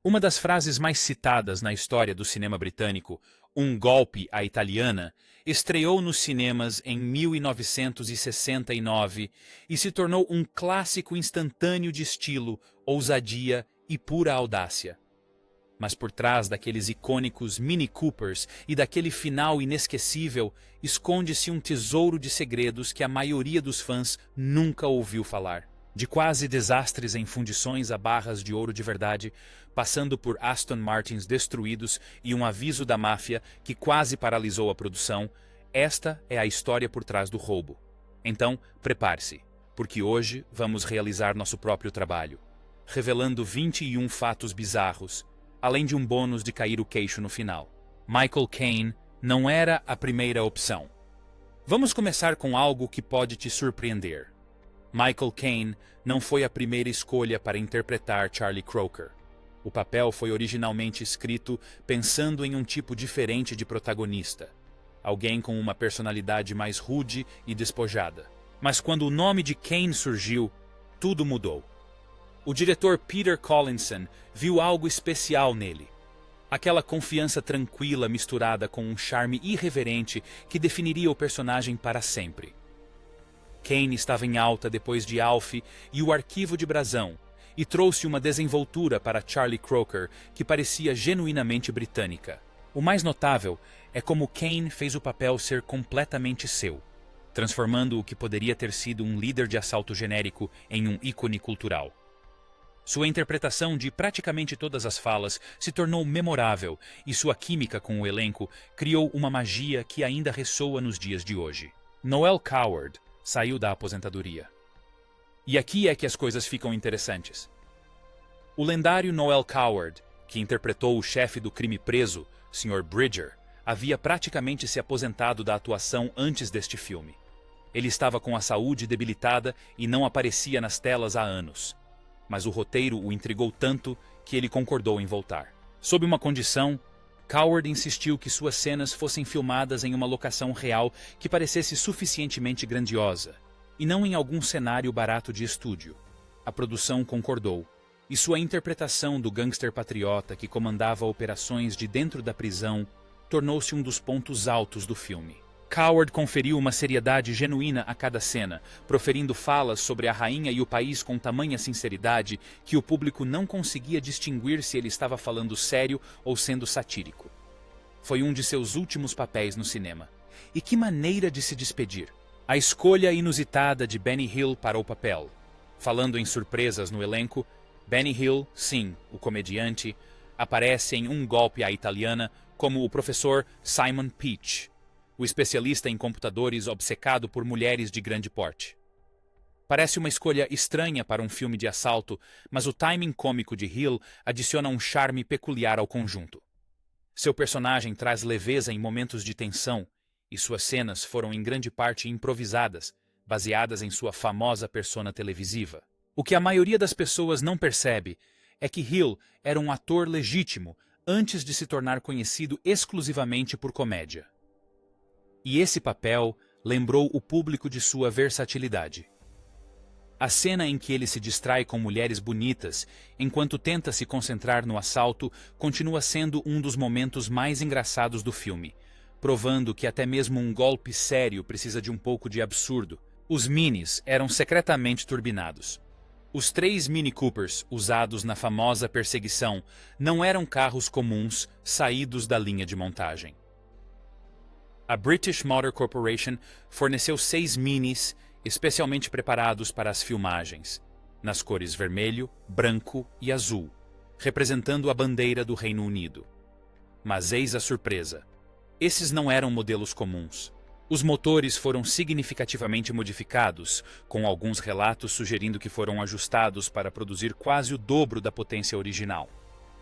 Uma das frases mais citadas na história do cinema britânico, "um golpe à italiana", estreou nos cinemas em 1969 e se tornou um clássico instantâneo de estilo, ousadia e pura audácia. Mas por trás daqueles icônicos Mini Coopers e daquele final inesquecível, esconde-se um tesouro de segredos que a maioria dos fãs nunca ouviu falar. De quase desastres em fundições a barras de ouro de verdade, passando por Aston Martins destruídos e um aviso da máfia que quase paralisou a produção, esta é a história por trás do roubo. Então, prepare-se, porque hoje vamos realizar nosso próprio trabalho, revelando 21 fatos bizarros, além de um bônus de cair o queixo no final. Michael Caine não era a primeira opção. Vamos começar com algo que pode te surpreender. Michael Caine não foi a primeira escolha para interpretar Charlie Croker. O papel foi originalmente escrito pensando em um tipo diferente de protagonista, alguém com uma personalidade mais rude e despojada. Mas quando o nome de Caine surgiu, tudo mudou. O diretor Peter Collinson viu algo especial nele. Aquela confiança tranquila misturada com um charme irreverente que definiria o personagem para sempre. Caine estava em alta depois de Alf e O Arquivo de Brasão, e trouxe uma desenvoltura para Charlie Croker que parecia genuinamente britânica. O mais notável é como Caine fez o papel ser completamente seu, transformando o que poderia ter sido um líder de assalto genérico em um ícone cultural. Sua interpretação de praticamente todas as falas se tornou memorável e sua química com o elenco criou uma magia que ainda ressoa nos dias de hoje. Noel Coward saiu da aposentadoria. E aqui é que as coisas ficam interessantes. O lendário Noel Coward, que interpretou o chefe do crime preso, Sr. Bridger, havia praticamente se aposentado da atuação antes deste filme. Ele estava com a saúde debilitada e não aparecia nas telas há anos. Mas o roteiro o intrigou tanto que ele concordou em voltar. Sob uma condição, Coward insistiu que suas cenas fossem filmadas em uma locação real que parecesse suficientemente grandiosa, e não em algum cenário barato de estúdio. A produção concordou, e sua interpretação do gangster patriota que comandava operações de dentro da prisão tornou-se um dos pontos altos do filme. Coward conferiu uma seriedade genuína a cada cena, proferindo falas sobre a rainha e o país com tamanha sinceridade que o público não conseguia distinguir se ele estava falando sério ou sendo satírico. Foi um de seus últimos papéis no cinema. E que maneira de se despedir! A escolha inusitada de Benny Hill para o papel. Falando em surpresas no elenco, Benny Hill, sim, o comediante, aparece em Um Golpe à Italiana como o professor Simon Peach, o especialista em computadores obcecado por mulheres de grande porte. Parece uma escolha estranha para um filme de assalto, mas o timing cômico de Hill adiciona um charme peculiar ao conjunto. Seu personagem traz leveza em momentos de tensão, e suas cenas foram em grande parte improvisadas, baseadas em sua famosa persona televisiva. O que a maioria das pessoas não percebe é que Hill era um ator legítimo antes de se tornar conhecido exclusivamente por comédia. E esse papel lembrou o público de sua versatilidade. A cena em que ele se distrai com mulheres bonitas enquanto tenta se concentrar no assalto continua sendo um dos momentos mais engraçados do filme, provando que até mesmo um golpe sério precisa de um pouco de absurdo. Os Minis eram secretamente turbinados. Os 3 Mini Coopers usados na famosa perseguição não eram carros comuns saídos da linha de montagem. A British Motor Corporation forneceu 6 Minis especialmente preparados para as filmagens, nas cores vermelho, branco e azul, representando a bandeira do Reino Unido. Mas eis a surpresa. Esses não eram modelos comuns. Os motores foram significativamente modificados, com alguns relatos sugerindo que foram ajustados para produzir quase o dobro da potência original.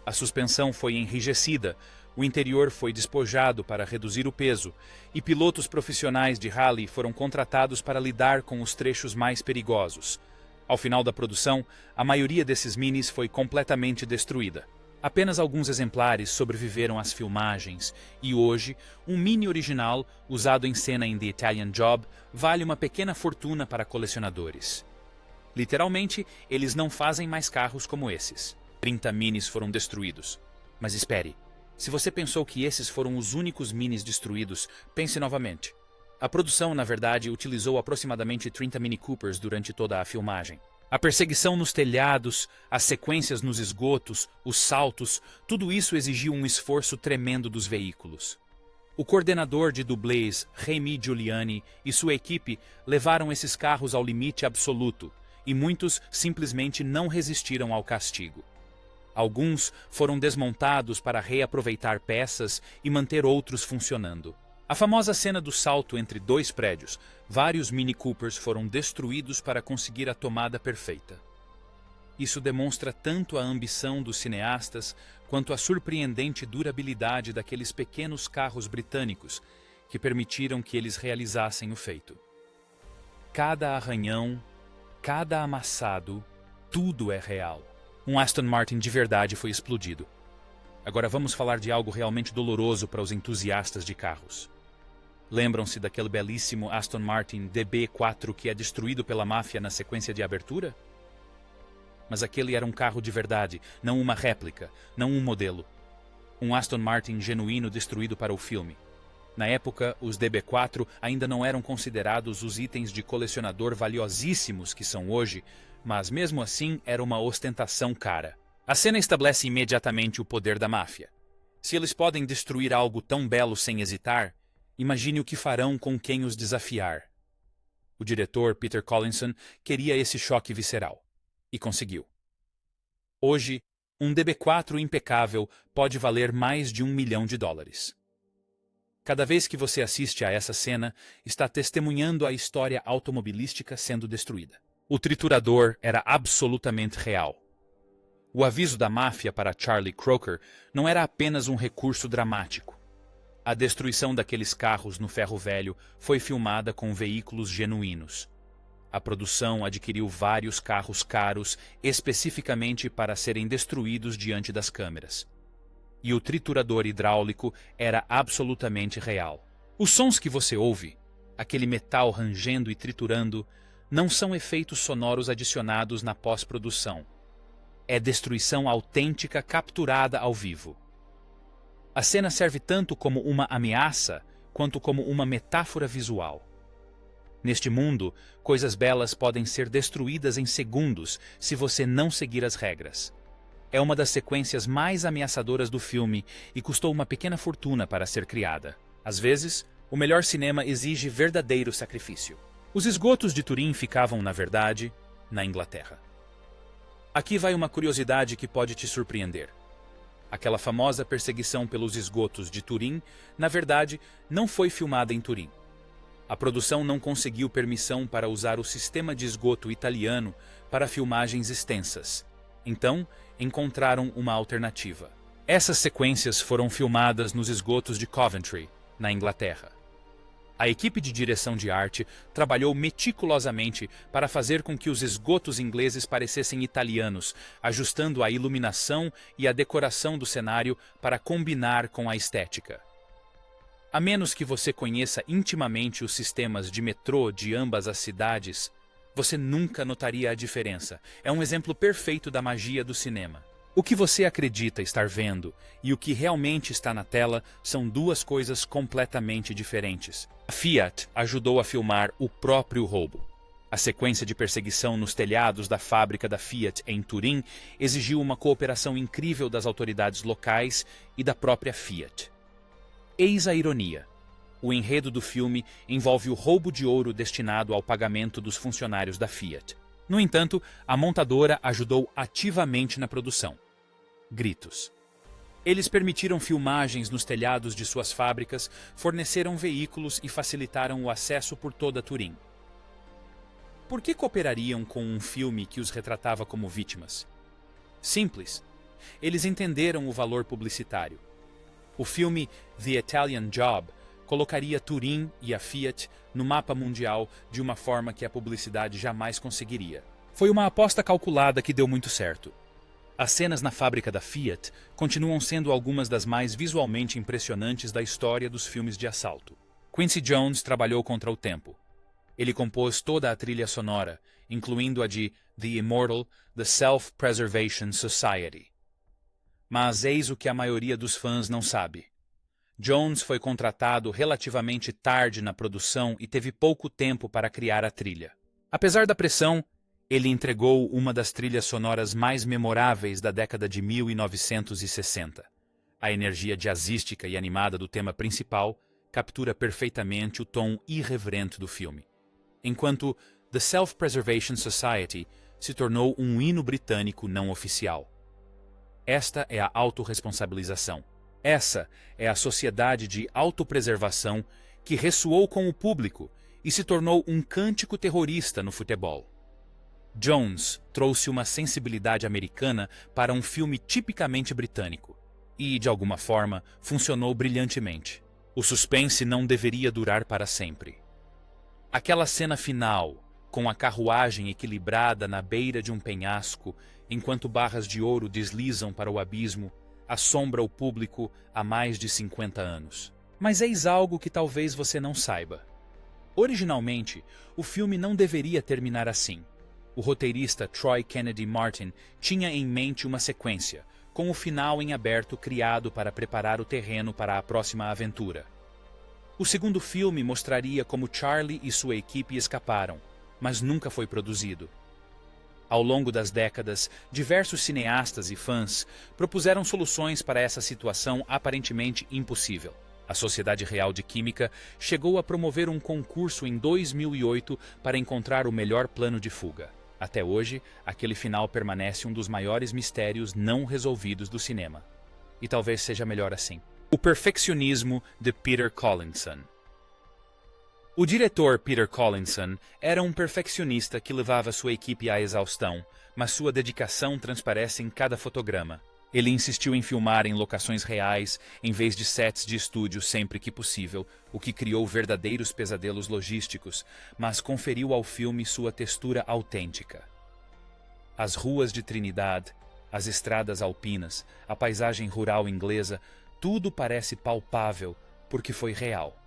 A suspensão foi enrijecida, o interior foi despojado para reduzir o peso, e pilotos profissionais de rally foram contratados para lidar com os trechos mais perigosos. Ao final da produção, a maioria desses minis foi completamente destruída. Apenas alguns exemplares sobreviveram às filmagens, e hoje, um Mini original, usado em cena em The Italian Job, vale uma pequena fortuna para colecionadores. Literalmente, eles não fazem mais carros como esses. 30 minis foram destruídos. Mas espere, se você pensou que esses foram os únicos minis destruídos, pense novamente. A produção, na verdade, utilizou aproximadamente 30 Mini Coopers durante toda a filmagem. A perseguição nos telhados, as sequências nos esgotos, os saltos, tudo isso exigiu um esforço tremendo dos veículos. O coordenador de dublês, Remy Giuliani, e sua equipe levaram esses carros ao limite absoluto, e muitos simplesmente não resistiram ao castigo. Alguns foram desmontados para reaproveitar peças e manter outros funcionando. A famosa cena do salto entre dois prédios, vários Mini Coopers foram destruídos para conseguir a tomada perfeita. Isso demonstra tanto a ambição dos cineastas quanto a surpreendente durabilidade daqueles pequenos carros britânicos que permitiram que eles realizassem o feito. Cada arranhão, cada amassado, tudo é real. Um Aston Martin de verdade foi explodido. Agora vamos falar de algo realmente doloroso para os entusiastas de carros. Lembram-se daquele belíssimo Aston Martin DB4 que é destruído pela máfia na sequência de abertura? Mas aquele era um carro de verdade, não uma réplica, não um modelo. Um Aston Martin genuíno destruído para o filme. Na época, os DB4 ainda não eram considerados os itens de colecionador valiosíssimos que são hoje, mas mesmo assim era uma ostentação cara. A cena estabelece imediatamente o poder da máfia. Se eles podem destruir algo tão belo sem hesitar, imagine o que farão com quem os desafiar. O diretor, Peter Collinson, queria esse choque visceral. E conseguiu. Hoje, um DB4 impecável pode valer mais de $1 milhão. Cada vez que você assiste a essa cena, está testemunhando a história automobilística sendo destruída. O triturador era absolutamente real. O aviso da máfia para Charlie Croker não era apenas um recurso dramático. A destruição daqueles carros no ferro velho foi filmada com veículos genuínos. A produção adquiriu vários carros caros especificamente para serem destruídos diante das câmeras. E o triturador hidráulico era absolutamente real. Os sons que você ouve, aquele metal rangendo e triturando, não são efeitos sonoros adicionados na pós-produção. É destruição autêntica capturada ao vivo. A cena serve tanto como uma ameaça quanto como uma metáfora visual. Neste mundo, coisas belas podem ser destruídas em segundos se você não seguir as regras. É uma das sequências mais ameaçadoras do filme e custou uma pequena fortuna para ser criada. Às vezes, o melhor cinema exige verdadeiro sacrifício. Os esgotos de Turim ficavam, na verdade, na Inglaterra. Aqui vai uma curiosidade que pode te surpreender. Aquela famosa perseguição pelos esgotos de Turim, na verdade, não foi filmada em Turim. A produção não conseguiu permissão para usar o sistema de esgoto italiano para filmagens extensas. Então, encontraram uma alternativa. Essas sequências foram filmadas nos esgotos de Coventry, na Inglaterra. A equipe de direção de arte trabalhou meticulosamente para fazer com que os esgotos ingleses parecessem italianos, ajustando a iluminação e a decoração do cenário para combinar com a estética. A menos que você conheça intimamente os sistemas de metrô de ambas as cidades, você nunca notaria a diferença. É um exemplo perfeito da magia do cinema. O que você acredita estar vendo e o que realmente está na tela são duas coisas completamente diferentes. A Fiat ajudou a filmar o próprio roubo. A sequência de perseguição nos telhados da fábrica da Fiat em Turim exigiu uma cooperação incrível das autoridades locais e da própria Fiat. Eis a ironia. O enredo do filme envolve o roubo de ouro destinado ao pagamento dos funcionários da Fiat. No entanto, a montadora ajudou ativamente na produção. Gritos. Eles permitiram filmagens nos telhados de suas fábricas, forneceram veículos e facilitaram o acesso por toda Turim. Por que cooperariam com um filme que os retratava como vítimas? Simples. Eles entenderam o valor publicitário. O filme The Italian Job colocaria Turim e a Fiat no mapa mundial de uma forma que a publicidade jamais conseguiria. Foi uma aposta calculada que deu muito certo. As cenas na fábrica da Fiat continuam sendo algumas das mais visualmente impressionantes da história dos filmes de assalto. Quincy Jones trabalhou contra o tempo. Ele compôs toda a trilha sonora, incluindo a de The Immortal, The Self-Preservation Society. Mas eis o que a maioria dos fãs não sabe. Jones foi contratado relativamente tarde na produção e teve pouco tempo para criar a trilha. Apesar da pressão, ele entregou uma das trilhas sonoras mais memoráveis da década de 1960. A energia jazzística e animada do tema principal captura perfeitamente o tom irreverente do filme, enquanto The Self-Preservation Society se tornou um hino britânico não oficial. Esta é a autorresponsabilização. Essa é a sociedade de autopreservação que ressoou com o público e se tornou um cântico terrorista no futebol. Jones trouxe uma sensibilidade americana para um filme tipicamente britânico e, de alguma forma, funcionou brilhantemente. O suspense não deveria durar para sempre. Aquela cena final, com a carruagem equilibrada na beira de um penhasco, enquanto barras de ouro deslizam para o abismo, assombra o público há mais de 50 anos. Mas eis algo que talvez você não saiba. Originalmente, o filme não deveria terminar assim. O roteirista Troy Kennedy Martin tinha em mente uma sequência, com o final em aberto criado para preparar o terreno para a próxima aventura. O segundo filme mostraria como Charlie e sua equipe escaparam, mas nunca foi produzido. Ao longo das décadas, diversos cineastas e fãs propuseram soluções para essa situação aparentemente impossível. A Sociedade Real de Química chegou a promover um concurso em 2008 para encontrar o melhor plano de fuga. Até hoje, aquele final permanece um dos maiores mistérios não resolvidos do cinema. E talvez seja melhor assim. O perfeccionismo de Peter Collinson. O diretor Peter Collinson era um perfeccionista que levava sua equipe à exaustão, mas sua dedicação transparece em cada fotograma. Ele insistiu em filmar em locações reais, em vez de sets de estúdio sempre que possível, o que criou verdadeiros pesadelos logísticos, mas conferiu ao filme sua textura autêntica. As ruas de Trinidad, as estradas alpinas, a paisagem rural inglesa, tudo parece palpável porque foi real.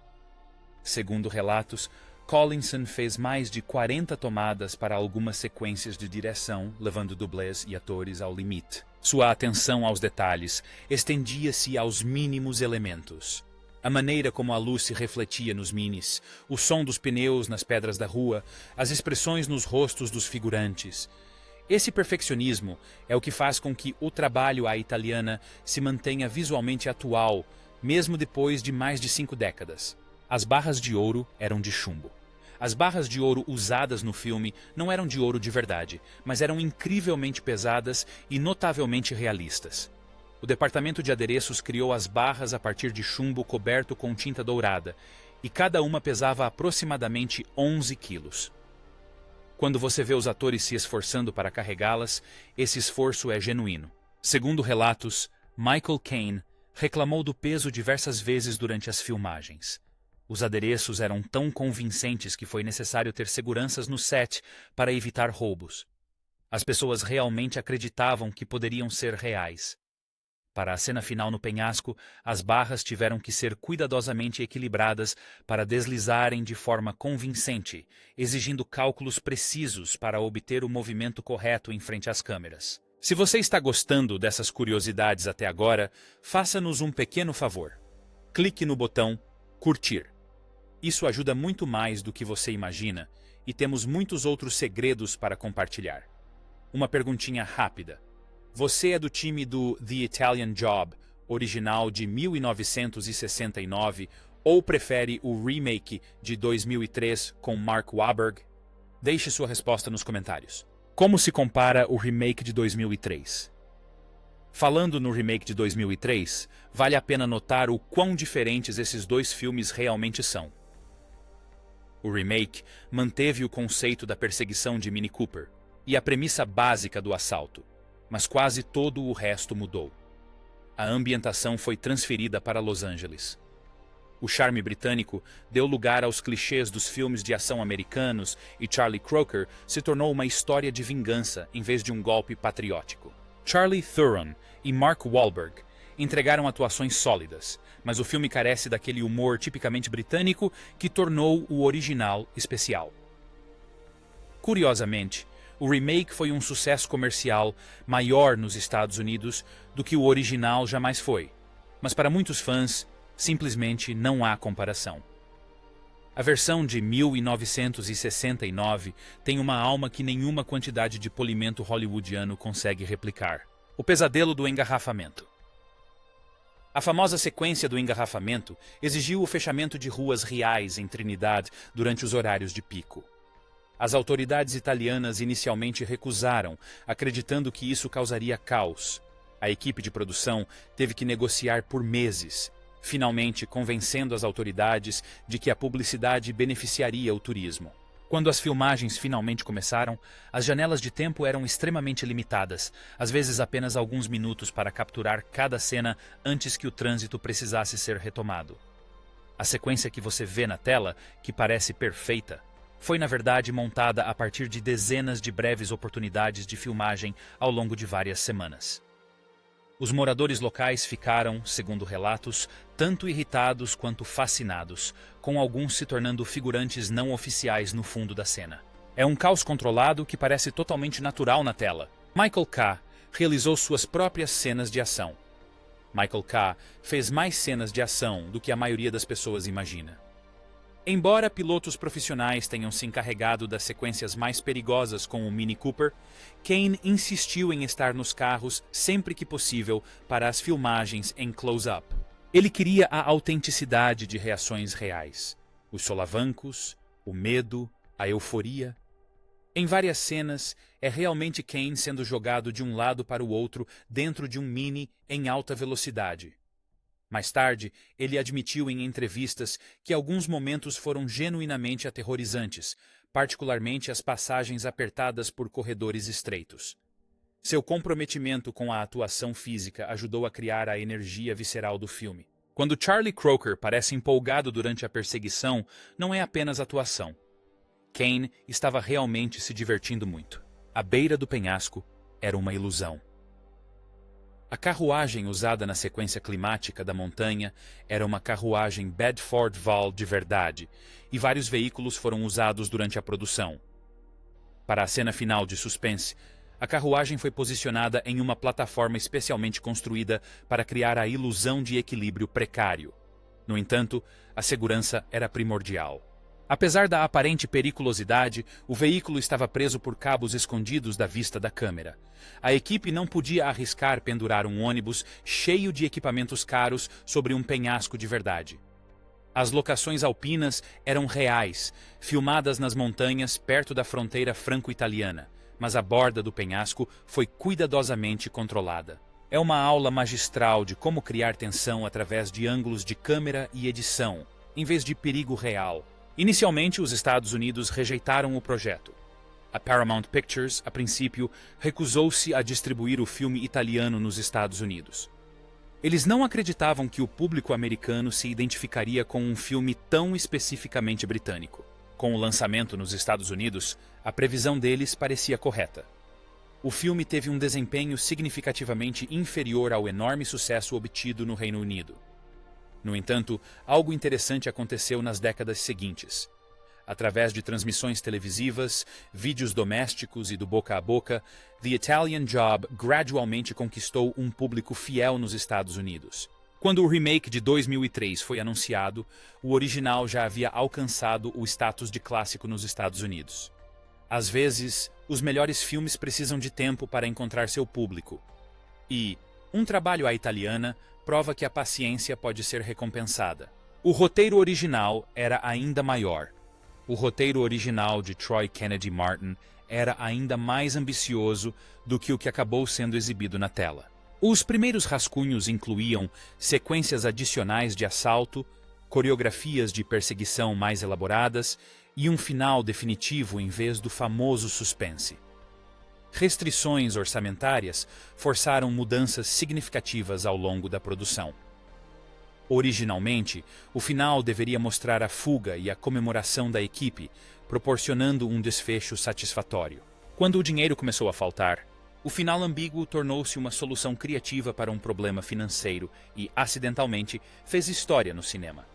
Segundo relatos, Collinson fez mais de 40 tomadas para algumas sequências de direção, levando dublês e atores ao limite. Sua atenção aos detalhes estendia-se aos mínimos elementos. A maneira como a luz se refletia nos minis, o som dos pneus nas pedras da rua, as expressões nos rostos dos figurantes. Esse perfeccionismo é o que faz com que o trabalho à italiana se mantenha visualmente atual, mesmo depois de mais de 5 décadas. As barras de ouro eram de chumbo. As barras de ouro usadas no filme não eram de ouro de verdade, mas eram incrivelmente pesadas e notavelmente realistas. O departamento de adereços criou as barras a partir de chumbo coberto com tinta dourada, e cada uma pesava aproximadamente 11 quilos. Quando você vê os atores se esforçando para carregá-las, esse esforço é genuíno. Segundo relatos, Michael Caine reclamou do peso diversas vezes durante as filmagens. Os adereços eram tão convincentes que foi necessário ter seguranças no set para evitar roubos. As pessoas realmente acreditavam que poderiam ser reais. Para a cena final no penhasco, as barras tiveram que ser cuidadosamente equilibradas para deslizarem de forma convincente, exigindo cálculos precisos para obter o movimento correto em frente às câmeras. Se você está gostando dessas curiosidades até agora, faça-nos um pequeno favor. Clique no botão curtir. Isso ajuda muito mais do que você imagina e temos muitos outros segredos para compartilhar. Uma perguntinha rápida. Você é do time do The Italian Job, original de 1969, ou prefere o remake de 2003 com Mark Wahlberg? Deixe sua resposta nos comentários. Como se compara o remake de 2003? Falando no remake de 2003, vale a pena notar o quão diferentes esses dois filmes realmente são. O remake manteve o conceito da perseguição de Mini Cooper e a premissa básica do assalto, mas quase todo o resto mudou. A ambientação foi transferida para Los Angeles. O charme britânico deu lugar aos clichês dos filmes de ação americanos e Charlie Croker se tornou uma história de vingança em vez de um golpe patriótico. Charlie Theron e Mark Wahlberg entregaram atuações sólidas, mas o filme carece daquele humor tipicamente britânico que tornou o original especial. Curiosamente, O remake foi um sucesso comercial maior nos Estados Unidos do que o original jamais foi, mas para muitos fãs, simplesmente não há comparação. A versão de 1969 tem uma alma que nenhuma quantidade de polimento hollywoodiano consegue replicar: o pesadelo do engarrafamento. A famosa sequência do engarrafamento exigiu o fechamento de ruas reais em Trinidad durante os horários de pico. As autoridades italianas inicialmente recusaram, acreditando que isso causaria caos. A equipe de produção teve que negociar por meses, finalmente convencendo as autoridades de que a publicidade beneficiaria o turismo. Quando as filmagens finalmente começaram, as janelas de tempo eram extremamente limitadas, às vezes apenas alguns minutos para capturar cada cena antes que o trânsito precisasse ser retomado. A sequência que você vê na tela, que parece perfeita, foi na verdade montada a partir de dezenas de breves oportunidades de filmagem ao longo de várias semanas. Os moradores locais ficaram, segundo relatos, tanto irritados quanto fascinados, com alguns se tornando figurantes não oficiais no fundo da cena. É um caos controlado que parece totalmente natural na tela. Michael K. realizou suas próprias cenas de ação. Michael K. fez mais cenas de ação do que a maioria das pessoas imagina. Embora pilotos profissionais tenham se encarregado das sequências mais perigosas com o Mini Cooper, Kane insistiu em estar nos carros sempre que possível para as filmagens em close-up. Ele queria a autenticidade de reações reais, os solavancos, o medo, a euforia. Em várias cenas, é realmente Kane sendo jogado de um lado para o outro dentro de um Mini em alta velocidade. Mais tarde, ele admitiu em entrevistas que alguns momentos foram genuinamente aterrorizantes, particularmente as passagens apertadas por corredores estreitos. Seu comprometimento com a atuação física ajudou a criar a energia visceral do filme. Quando Charlie Croker parece empolgado durante a perseguição, não é apenas atuação. Kane estava realmente se divertindo muito. A beira do penhasco era uma ilusão. A carruagem usada na sequência climática da montanha era uma carruagem Bedford Val de verdade, e vários veículos foram usados durante a produção. Para a cena final de suspense, a carruagem foi posicionada em uma plataforma especialmente construída para criar a ilusão de equilíbrio precário. No entanto, a segurança era primordial. Apesar da aparente periculosidade, o veículo estava preso por cabos escondidos da vista da câmera. A equipe não podia arriscar pendurar um ônibus cheio de equipamentos caros sobre um penhasco de verdade. As locações alpinas eram reais, filmadas nas montanhas perto da fronteira franco-italiana, mas a borda do penhasco foi cuidadosamente controlada. É uma aula magistral de como criar tensão através de ângulos de câmera e edição, em vez de perigo real. Inicialmente, os Estados Unidos rejeitaram o projeto. A Paramount Pictures, a princípio, recusou-se a distribuir o filme italiano nos Estados Unidos. Eles não acreditavam que o público americano se identificaria com um filme tão especificamente britânico. Com o lançamento nos Estados Unidos, a previsão deles parecia correta. O filme teve um desempenho significativamente inferior ao enorme sucesso obtido no Reino Unido. No entanto, algo interessante aconteceu nas décadas seguintes. Através de transmissões televisivas, vídeos domésticos e do boca a boca, The Italian Job gradualmente conquistou um público fiel nos Estados Unidos. Quando o remake de 2003 foi anunciado, o original já havia alcançado o status de clássico nos Estados Unidos. Às vezes, os melhores filmes precisam de tempo para encontrar seu público. E um trabalho à italiana prova que a paciência pode ser recompensada. O roteiro original era ainda maior. O roteiro original de Troy Kennedy Martin era ainda mais ambicioso do que o que acabou sendo exibido na tela. Os primeiros rascunhos incluíam sequências adicionais de assalto, coreografias de perseguição mais elaboradas e um final definitivo em vez do famoso suspense. Restrições orçamentárias forçaram mudanças significativas ao longo da produção. Originalmente, o final deveria mostrar a fuga e a comemoração da equipe, proporcionando um desfecho satisfatório. Quando o dinheiro começou a faltar, o final ambíguo tornou-se uma solução criativa para um problema financeiro e, acidentalmente, fez história no cinema.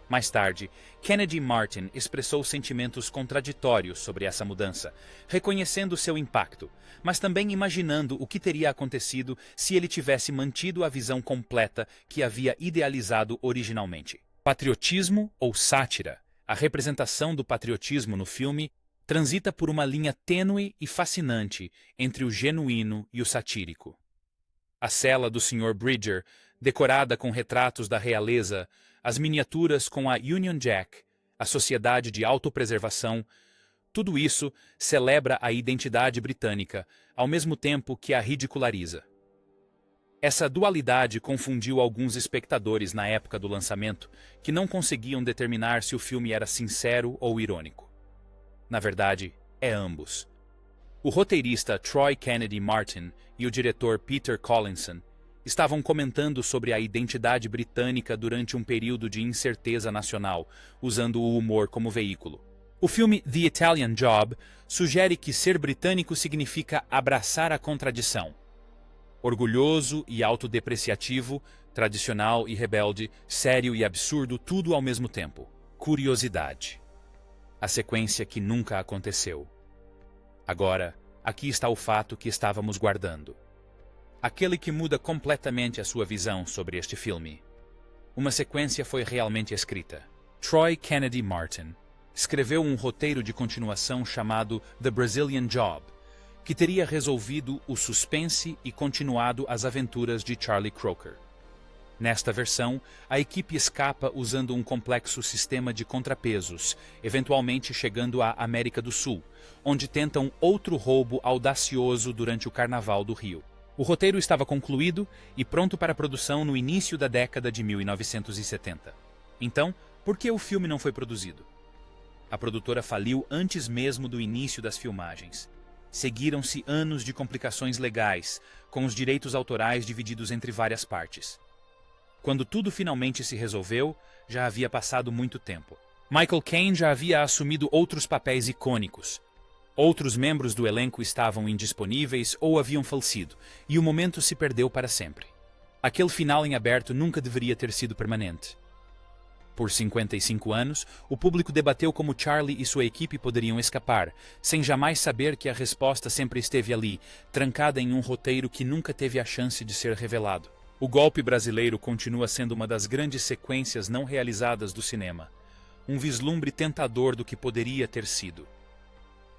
Mais tarde, Kennedy Martin expressou sentimentos contraditórios sobre essa mudança, reconhecendo seu impacto, mas também imaginando o que teria acontecido se ele tivesse mantido a visão completa que havia idealizado originalmente. Patriotismo ou sátira? A representação do patriotismo no filme transita por uma linha tênue e fascinante entre o genuíno e o satírico. A cela do Sr. Bridger, decorada com retratos da realeza, as miniaturas com a Union Jack, a Sociedade de Autopreservação, tudo isso celebra a identidade britânica, ao mesmo tempo que a ridiculariza. Essa dualidade confundiu alguns espectadores na época do lançamento, que não conseguiam determinar se o filme era sincero ou irônico. Na verdade, é ambos. O roteirista Troy Kennedy Martin e o diretor Peter Collinson estavam comentando sobre a identidade britânica durante um período de incerteza nacional, usando o humor como veículo. O filme The Italian Job sugere que ser britânico significa abraçar a contradição. Orgulhoso e autodepreciativo, tradicional e rebelde, sério e absurdo, tudo ao mesmo tempo. Curiosidade. A sequência que nunca aconteceu. Agora, aqui está o fato que estávamos guardando. Aquele que muda completamente a sua visão sobre este filme. Uma sequência foi realmente escrita. Troy Kennedy Martin escreveu um roteiro de continuação chamado The Brazilian Job, que teria resolvido o suspense e continuado as aventuras de Charlie Croker. Nesta versão, a equipe escapa usando um complexo sistema de contrapesos, eventualmente chegando à América do Sul, onde tentam outro roubo audacioso durante o Carnaval do Rio. O roteiro estava concluído e pronto para produção no início da década de 1970. Então, por que o filme não foi produzido? A produtora faliu antes mesmo do início das filmagens. Seguiram-se anos de complicações legais, com os direitos autorais divididos entre várias partes. Quando tudo finalmente se resolveu, já havia passado muito tempo. Michael Caine já havia assumido outros papéis icônicos. Outros membros do elenco estavam indisponíveis ou haviam falecido, e o momento se perdeu para sempre. Aquele final em aberto nunca deveria ter sido permanente. Por 55 anos, o público debateu como Charlie e sua equipe poderiam escapar, sem jamais saber que a resposta sempre esteve ali, trancada em um roteiro que nunca teve a chance de ser revelado. O golpe brasileiro continua sendo uma das grandes sequências não realizadas do cinema. Um vislumbre tentador do que poderia ter sido.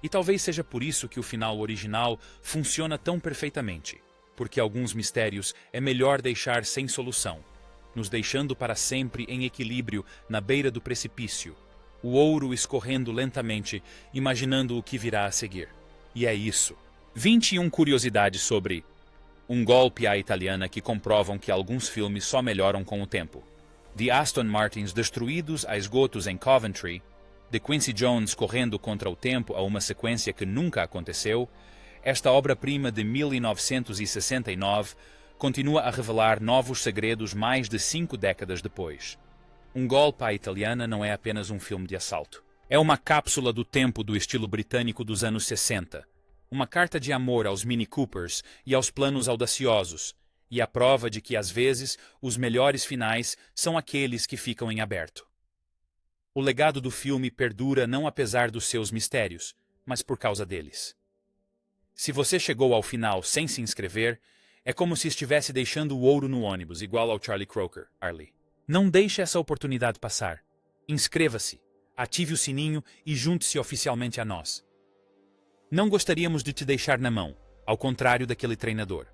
E talvez seja por isso que o final original funciona tão perfeitamente, porque alguns mistérios é melhor deixar sem solução, nos deixando para sempre em equilíbrio na beira do precipício, o ouro escorrendo lentamente, imaginando o que virá a seguir. E é isso. 21 curiosidades sobre um golpe à italiana que comprovam que alguns filmes só melhoram com o tempo. The Aston Martins destruídos a esgotos em Coventry, de Quincy Jones correndo contra o tempo a uma sequência que nunca aconteceu, esta obra-prima de 1969 continua a revelar novos segredos mais de 5 décadas depois. Um golpe à italiana não é apenas um filme de assalto. É uma cápsula do tempo do estilo britânico dos anos 60, uma carta de amor aos Mini Coopers e aos planos audaciosos, e a prova de que, às vezes, os melhores finais são aqueles que ficam em aberto. O legado do filme perdura não apesar dos seus mistérios, mas por causa deles. Se você chegou ao final sem se inscrever, é como se estivesse deixando o ouro no ônibus, igual ao Charlie Croker, Arlie. Não deixe essa oportunidade passar. Inscreva-se, ative o sininho e junte-se oficialmente a nós. Não gostaríamos de te deixar na mão, ao contrário daquele treinador.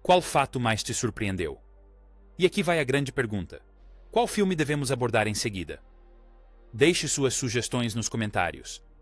Qual fato mais te surpreendeu? E aqui vai a grande pergunta. Qual filme devemos abordar em seguida? Deixe suas sugestões nos comentários.